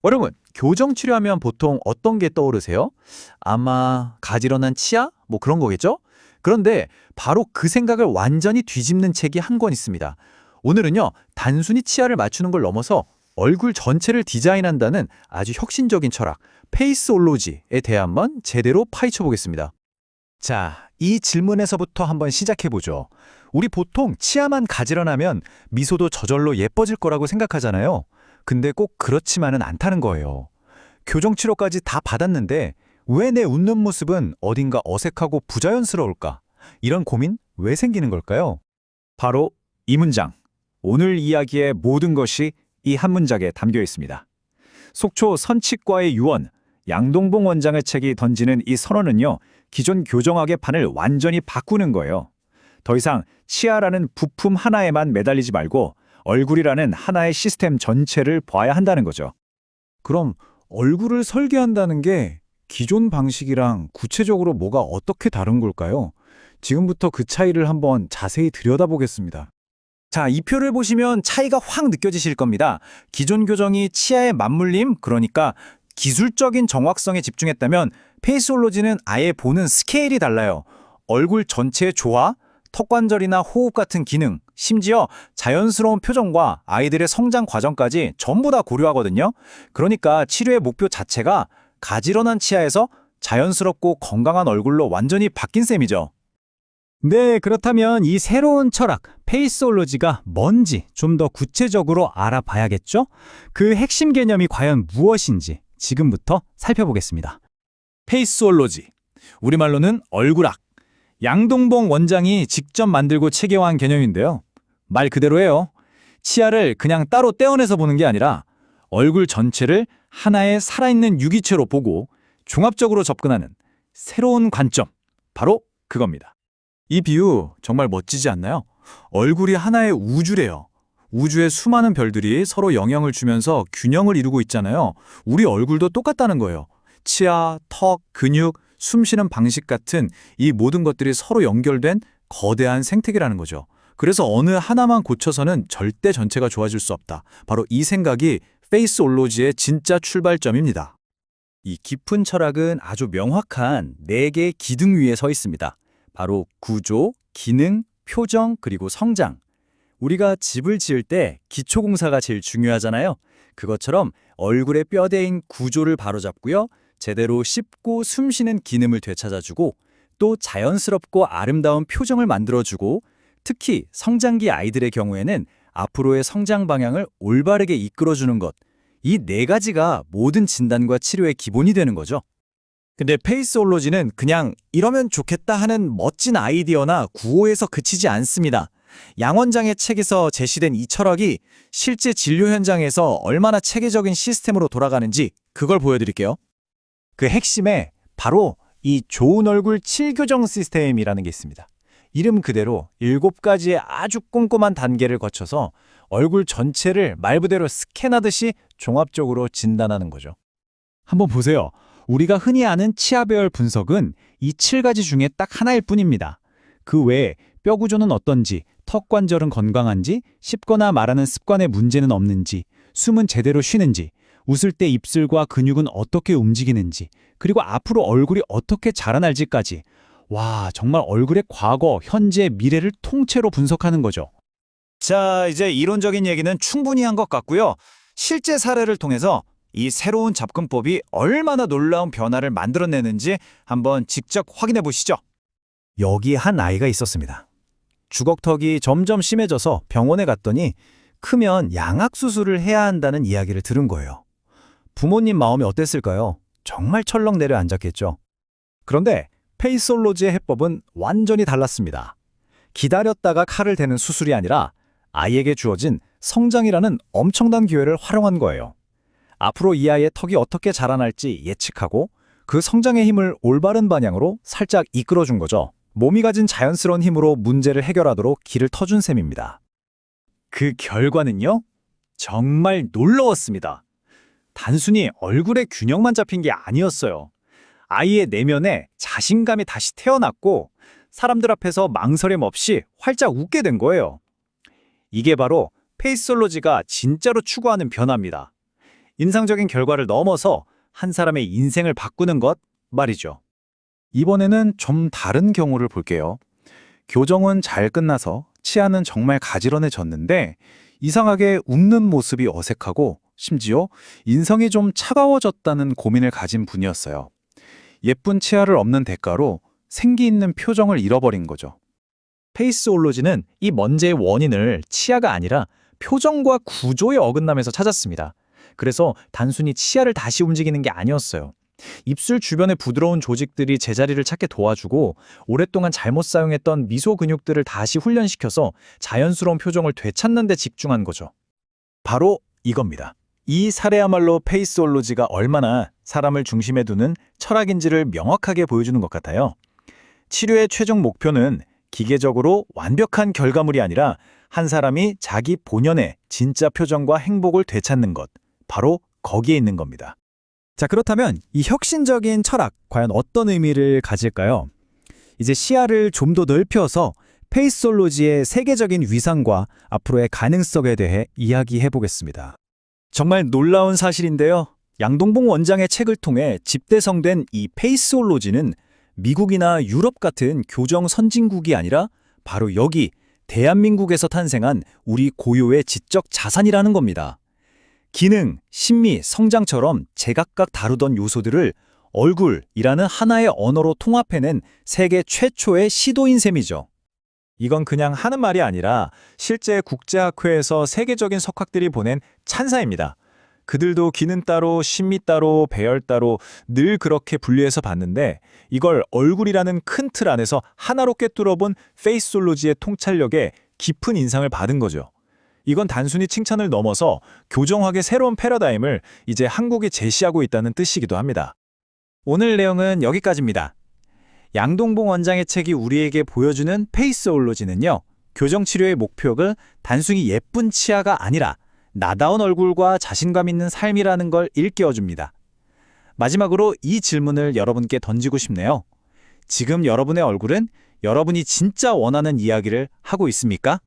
여러분, 교정 치료하면 보통 어떤 게 떠오르세요? 아마 가지런한 치아? 뭐 그런 거겠죠? 그런데 바로 그 생각을 완전히 뒤집는 책이 한 권 있습니다. 오늘은요, 단순히 치아를 맞추는 걸 넘어서 얼굴 전체를 디자인한다는 아주 혁신적인 철학, 페이스올로지에 대해 한번 제대로 파헤쳐 보겠습니다. 자, 이 질문에서부터 한번 시작해보죠. 우리 보통 치아만 가지런하면 미소도 저절로 예뻐질 거라고 생각하잖아요. 근데 꼭 그렇지만은 않다는 거예요. 교정치료까지 다 받았는데 왜 내 웃는 모습은 어딘가 어색하고 부자연스러울까? 이런 고민 왜 생기는 걸까요? 바로 이 문장. 오늘 이야기의 모든 것이 이 한 문장에 담겨 있습니다. 속초 선치과의 유언, 양동봉 원장의 책이 던지는 이 선언은요, 기존 교정학의 판을 완전히 바꾸는 거예요. 더 이상 치아라는 부품 하나에만 매달리지 말고 얼굴이라는 하나의 시스템 전체를 봐야 한다는 거죠. 그럼 얼굴을 설계한다는 게 기존 방식이랑 구체적으로 뭐가 어떻게 다른 걸까요? 지금부터 그 차이를 한번 자세히 들여다보겠습니다. 자, 이 표를 보시면 차이가 확 느껴지실 겁니다. 기존 교정이 치아의 맞물림, 그러니까 기술적인 정확성에 집중했다면 페이스올로지는 아예 보는 스케일이 달라요. 얼굴 전체의 조화, 턱관절이나 호흡 같은 기능, 심지어 자연스러운 표정과 아이들의 성장 과정까지 전부 다 고려하거든요. 그러니까 치료의 목표 자체가 가지런한 치아에서 자연스럽고 건강한 얼굴로 완전히 바뀐 셈이죠. 네, 그렇다면 이 새로운 철학, 페이스올로지가 뭔지 좀 더 구체적으로 알아봐야겠죠? 그 핵심 개념이 과연 무엇인지 지금부터 살펴보겠습니다. 페이스올로지, 우리말로는 얼굴학. 양동봉 원장이 직접 만들고 체계화한 개념인데요. 말 그대로예요. 치아를 그냥 따로 떼어내서 보는 게 아니라 얼굴 전체를 하나의 살아있는 유기체로 보고 종합적으로 접근하는 새로운 관점, 바로 그겁니다. 이 비유 정말 멋지지 않나요? 얼굴이 하나의 우주래요. 우주의 수많은 별들이 서로 영향을 주면서 균형을 이루고 있잖아요. 우리 얼굴도 똑같다는 거예요. 치아, 턱, 근육, 숨쉬는 방식 같은 이 모든 것들이 서로 연결된 거대한 생태계라는 거죠. 그래서 어느 하나만 고쳐서는 절대 전체가 좋아질 수 없다. 바로 이 생각이 페이스올로지의 진짜 출발점입니다. 이 깊은 철학은 아주 명확한 4개의 기둥 위에 서 있습니다. 바로 구조, 기능, 표정, 그리고 성장. 우리가 집을 지을 때 기초공사가 제일 중요하잖아요. 그것처럼 얼굴의 뼈대인 구조를 바로잡고요. 제대로 씹고 숨쉬는 기능을 되찾아주고 또 자연스럽고 아름다운 표정을 만들어주고 특히 성장기 아이들의 경우에는 앞으로의 성장 방향을 올바르게 이끌어주는 것. 이 4가지가 모든 진단과 치료의 기본이 되는 거죠. 근데 페이스올로지는 그냥 이러면 좋겠다 하는 멋진 아이디어나 구호에서 그치지 않습니다. 양 원장의 책에서 제시된 이 철학이 실제 진료 현장에서 얼마나 체계적인 시스템으로 돌아가는지 그걸 보여드릴게요. 그 핵심에 바로 이 좋은 얼굴 7교정 시스템이라는 게 있습니다. 이름 그대로 7가지의 아주 꼼꼼한 단계를 거쳐서 얼굴 전체를 말 그대로 스캔하듯이 종합적으로 진단하는 거죠. 한번 보세요. 우리가 흔히 아는 치아 배열 분석은 이 7가지 중에 딱 하나일 뿐입니다. 그 외에 뼈 구조는 어떤지, 턱 관절은 건강한지, 씹거나 말하는 습관에 문제는 없는지, 숨은 제대로 쉬는지, 웃을 때 입술과 근육은 어떻게 움직이는지, 그리고 앞으로 얼굴이 어떻게 자라날지까지. 와, 정말 얼굴의 과거, 현재, 미래를 통째로 분석하는 거죠. 자, 이제 이론적인 얘기는 충분히 한 것 같고요. 실제 사례를 통해서 이 새로운 접근법이 얼마나 놀라운 변화를 만들어내는지 한번 직접 확인해 보시죠. 여기 한 아이가 있었습니다. 주걱턱이 점점 심해져서 병원에 갔더니 크면 양악 수술을 해야 한다는 이야기를 들은 거예요. 부모님 마음이 어땠을까요? 정말 철렁 내려앉았겠죠. 그런데 페이스올로지의 해법은 완전히 달랐습니다. 기다렸다가 칼을 대는 수술이 아니라 아이에게 주어진 성장이라는 엄청난 기회를 활용한 거예요. 앞으로 이 아이의 턱이 어떻게 자라날지 예측하고 그 성장의 힘을 올바른 방향으로 살짝 이끌어준 거죠. 몸이 가진 자연스러운 힘으로 문제를 해결하도록 길을 터준 셈입니다. 그 결과는요? 정말 놀라웠습니다. 단순히 얼굴의 균형만 잡힌 게 아니었어요. 아이의 내면에 자신감이 다시 태어났고 사람들 앞에서 망설임 없이 활짝 웃게 된 거예요. 이게 바로 페이스올로지가 진짜로 추구하는 변화입니다. 인상적인 결과를 넘어서 한 사람의 인생을 바꾸는 것 말이죠. 이번에는 좀 다른 경우를 볼게요. 교정은 잘 끝나서 치아는 정말 가지런해졌는데 이상하게 웃는 모습이 어색하고 심지어 인성이 좀 차가워졌다는 고민을 가진 분이었어요. 예쁜 치아를 얻는 대가로 생기 있는 표정을 잃어버린 거죠. 페이스올로지는 이 문제의 원인을 치아가 아니라 표정과 구조의 어긋남에서 찾았습니다. 그래서 단순히 치아를 다시 움직이는 게 아니었어요. 입술 주변의 부드러운 조직들이 제자리를 찾게 도와주고 오랫동안 잘못 사용했던 미소 근육들을 다시 훈련시켜서 자연스러운 표정을 되찾는 데 집중한 거죠. 바로 이겁니다. 이 사례야말로 페이스올로지가 얼마나 사람을 중심에 두는 철학인지를 명확하게 보여주는 것 같아요. 치료의 최종 목표는 기계적으로 완벽한 결과물이 아니라 한 사람이 자기 본연의 진짜 표정과 행복을 되찾는 것, 바로 거기에 있는 겁니다. 자, 그렇다면 이 혁신적인 철학, 과연 어떤 의미를 가질까요? 이제 시야를 좀 더 넓혀서 페이스올로지의 세계적인 위상과 앞으로의 가능성에 대해 이야기해 보겠습니다. 정말 놀라운 사실인데요. 양동봉 원장의 책을 통해 집대성된 이 페이스올로지는 미국이나 유럽 같은 교정 선진국이 아니라 바로 여기 대한민국에서 탄생한 우리 고유의 지적 자산이라는 겁니다. 기능, 심미, 성장처럼 제각각 다루던 요소들을 얼굴이라는 하나의 언어로 통합해낸 세계 최초의 시도인 셈이죠. 이건 그냥 하는 말이 아니라 실제 국제학회에서 세계적인 석학들이 보낸 찬사입니다. 그들도 기능 따로, 심미 따로, 배열 따로 늘 그렇게 분류해서 봤는데 이걸 얼굴이라는 큰 틀 안에서 하나로 꿰뚫어본 페이스올로지의 통찰력에 깊은 인상을 받은 거죠. 이건 단순히 칭찬을 넘어서 교정학의 새로운 패러다임을 이제 한국이 제시하고 있다는 뜻이기도 합니다. 오늘 내용은 여기까지입니다. 양동봉 원장의 책이 우리에게 보여주는 페이스올로지는요, 교정치료의 목표가 단순히 예쁜 치아가 아니라 나다운 얼굴과 자신감 있는 삶이라는 걸 일깨워줍니다. 마지막으로 이 질문을 여러분께 던지고 싶네요. 지금 여러분의 얼굴은 여러분이 진짜 원하는 이야기를 하고 있습니까?